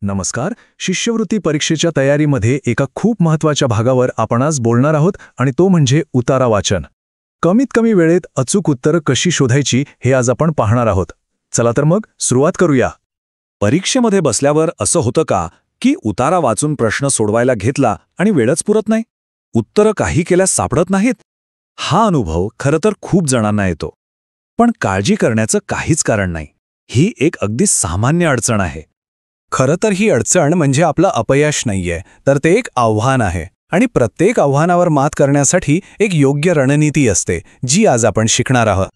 नमस्कार. शिष्यवृत्ती परीक्षेच्या तयारीमध्ये एका खूप महत्त्वाच्या भागावर आपण आज बोलणार आहोत आणि तो म्हणजे उतारा वाचन. कमीत कमी वेळेत अचूक उत्तरं कशी शोधायची हे आज आपण पाहणार आहोत. चला तर मग सुरुवात करूया. परीक्षेमध्ये बसल्यावर असं होतं का की उतारा वाचून प्रश्न सोडवायला घेतला आणि वेळच पुरत नाही, उत्तरं काही केल्यास सापडत नाहीत? हा अनुभव खरं तर खूप जणांना येतो. पण काळजी करण्याचं काहीच कारण नाही. ही एक अगदी सामान्य अडचण आहे. खरं तर ही अडचण म्हणजे आपलं अपयश नाहीये, तर ते एक आव्हान आहे. आणि प्रत्येक आव्हानावर मात करण्यासाठी एक योग्य रणनीती असते, जी आज आपण शिकणार आहोत.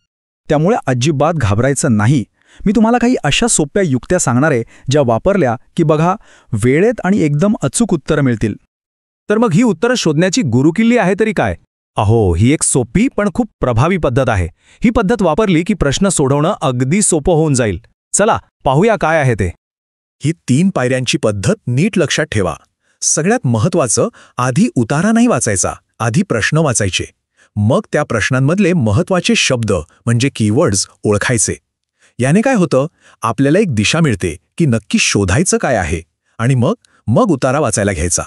त्यामुळे अजिबात घाबरायचं नाही. मी तुम्हाला काही अशा सोप्या युक्त्या सांगणार आहे, ज्या वापरल्या की बघा, वेळेत आणि एकदम अचूक उत्तरं मिळतील. तर मग ही उत्तरं शोधण्याची गुरुकिल्ली आहे तरी काय? ही एक सोपी पण खूप प्रभावी पद्धत आहे. ही पद्धत वापरली की प्रश्न सोडवणं अगदी सोपं होऊन जाईल. चला पाहूया काय आहे ते. ही 3 पायऱ्यांची पद्धत नीट लक्षात ठेवा. सगळ्यात महत्त्वाचं, आधी उतारा नाही वाचायचा, आधी प्रश्न वाचायचे. मग त्या प्रश्नांमधले महत्त्वाचे शब्द म्हणजे कीवर्ड्स ओळखायचे. याने काय होतं, आपल्याला एक दिशा मिळते की नक्की शोधायचं काय आहे, आणि मग उतारा वाचायला घ्यायचा.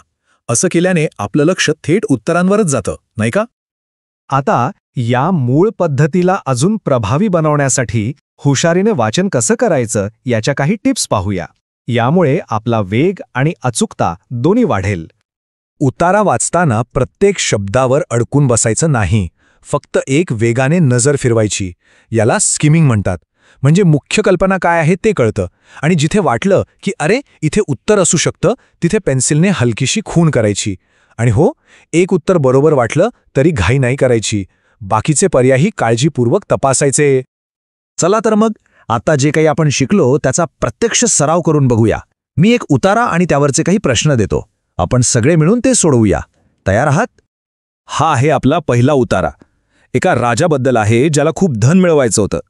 असं केल्याने आपलं लक्ष थेट उत्तरांवरच जातं, नाही का? आता या मूळ पद्धतीला अजून प्रभावी बनवण्यासाठी हुशारीने वाचन कसं करायचं याच्या काही टिप्स पाहूया. यामुळे आपला वेग आणि अचूकता दोन्ही वाढेल. उतारा वाचताना प्रत्येक शब्दावर अडकून बसायचं नाही, फक्त एक वेगाने नजर फिरवायची. याला स्किमिंग म्हणतात. म्हणजे मुख्य कल्पना काय आहे ते कळतं, आणि जिथे वाटलं की अरे इथे उत्तर असू शकतं, तिथे पेन्सिलने हलकीशी खून करायची. आणि एक उत्तर बरोबर वाटलं तरी घाई नाही करायची. बाकीचे पर्यायही काळजीपूर्वक तपासायचे. चला तर मग आता जे काही आपण शिकलो त्याचा प्रत्यक्ष सराव करून बघूया. मी एक उतारा आणि त्यावरचे काही प्रश्न देतो. आपण सगळे मिळून ते सोडवूया. तयार आहात? हा आहे आपला पहिला उतारा. एका राजाबद्दल आहे ज्याला खूप धन मिळवायचं होतं.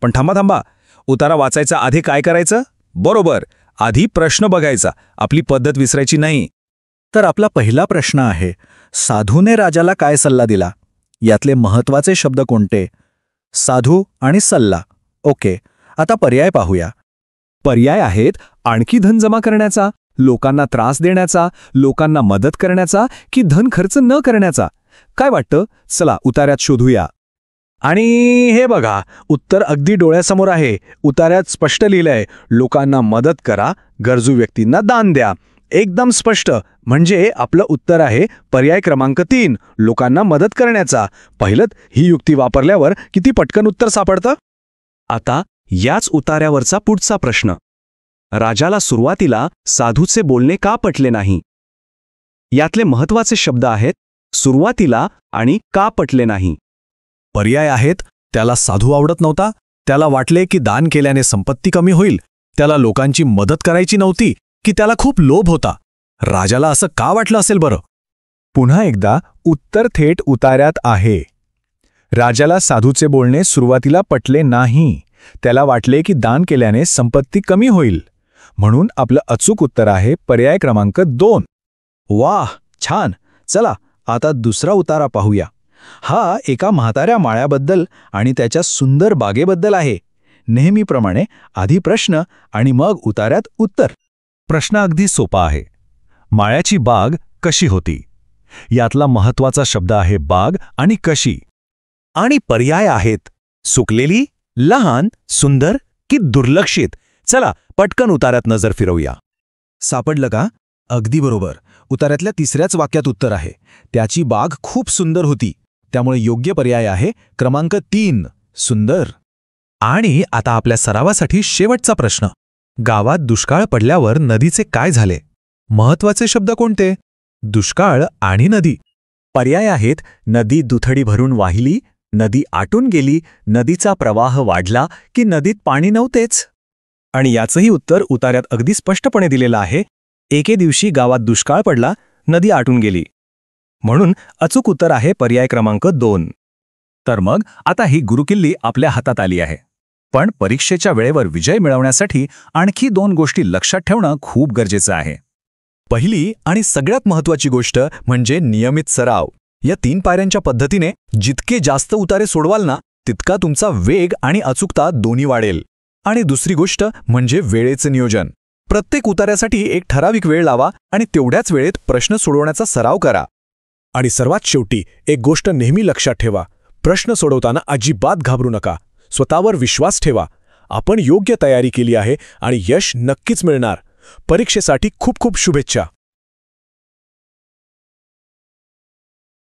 पण थांबा, उतारा वाचायचा आधी काय करायचं? बरोबर, आधी प्रश्न बघायचा. आपली पद्धत विसरायची नाही. तर आपला पहिला प्रश्न आहे, साधूने राजाला काय सल्ला दिला? यातले महत्त्वाचे शब्द कोणते? साधू आणि सल्ला. ओके, आता पर्याय पाहूया. पर्याय आहेत आणखी धन जमा करण्याचा, लोकांना त्रास देण्याचा, लोकांना मदत करण्याचा की धन खर्च न करण्याचा. काय वाटतं? चला उतार्यात शोधूया. आणि हे बघा, उत्तर अगदी डोळ्यासमोर आहे. उतार्यात स्पष्ट लिहिलंय, लोकांना मदत करा, गरजू व्यक्तींना दान द्या. एकदम स्पष्ट. म्हणजे आपलं उत्तर आहे पर्याय क्रमांक 3, लोकांना मदत करण्याचा. पहिलं ही युक्ती वापरल्यावर किती पटकन उत्तर सापडतं. आता याच उतार्यावरचा पुढचा प्रश्न. राजाला सुरुवातीला साधूचे बोलणे का पटले नाही? यातले महत्त्वाचे शब्द आहेत सुरुवातीला आणि का पटले नाही. पर्याय आहेत, त्याला साधू आवडत नव्हता, त्याला वाटले की दान केल्याने संपत्ती कमी होईल, त्याला लोकांची मदत करायची नव्हती, की त्याला खूप लोभ होता. राजाला असं का वाटलं असेल बरं? पुन्हा एकदा उत्तर थेट उतार्यात आहे. राजाला साधूचे बोलणे सुरुवातीला पटले नाही, त्याला वाटले की दान केल्याने संपत्ती कमी होईल. म्हणून आपलं अचूक उत्तर आहे पर्याय क्रमांक 2. वाह, छान. चला आता दुसरा उतारा पाहूया. हा एका म्हाताऱ्या माळ्याबद्दल आणि त्याच्या सुंदर बागेबद्दल आहे. नेहमीप्रमाणे आधी प्रश्न आणि मग उतार्यात उत्तर. प्रश्न अगदी सोपा आहे. माळ्याची बाग कशी होती? यातला महत्त्वाचा शब्द आहे बाग आणि कशी. आणि पर्याय आहेत सुकलेली, लहान, सुंदर की दुर्लक्षित. चला पटकन उतार्यात नजर फिरवूया. सापडलं का? अगदी बरोबर. उतार्यातल्या तिसऱ्याच वाक्यात उत्तर आहे. त्याची बाग खूप सुंदर होती. त्यामुळे योग्य पर्याय आहे क्रमांक 3, सुंदर. आणि आता आपल्या सरावासाठी शेवटचा प्रश्न. गावात दुष्काळ पडल्यावर नदीचे काय झाले? महत्त्वाचे शब्द कोणते? दुष्काळ आणि नदी. पर्याय आहेत नदी दुथडी भरून वाहिली, नदी आटून गेली, नदीचा प्रवाह वाढला की नदीत पाणी नव्हतेच. आणि याचंही उत्तर उतार्यात अगदी स्पष्टपणे दिलेलं आहे. एके दिवशी गावात दुष्काळ पडला, नदी आटून गेली. म्हणून अचूक उत्तर आहे पर्याय क्रमांक 2. तर मग आता ही गुरुकिल्ली आपल्या हातात आली आहे. पण परीक्षेच्या वेळेवर विजय मिळवण्यासाठी आणखी 2 गोष्टी लक्षात ठेवणं खूप गरजेचं आहे. पहिली आणि सगळ्यात महत्त्वाची गोष्ट म्हणजे नियमित सराव. या 3 पायऱ्यांच्या पद्धतीने जितके जास्त उतारे सोडवाल ना, तितका तुमचा वेग आणि अचूकता दोन्ही वाढेल. आणि दुसरी गोष्ट म्हणजे वेळेचं नियोजन. प्रत्येक उतार्यासाठी एक ठराविक वेळ लावा आणि तेवढ्याच वेळेत प्रश्न सोडवण्याचा सराव करा. आणि सर्वात शेवटी एक गोष्ट नेहमी लक्षात ठेवा. प्रश्न सोडवताना अजिबात घाबरू नका. स्वतःवर विश्वास ठेवा. आपण योग्य तयारी केली आहे आणि यश नक्कीच मिळणार. परीक्षेसाठी खूप खूप शुभेच्छा.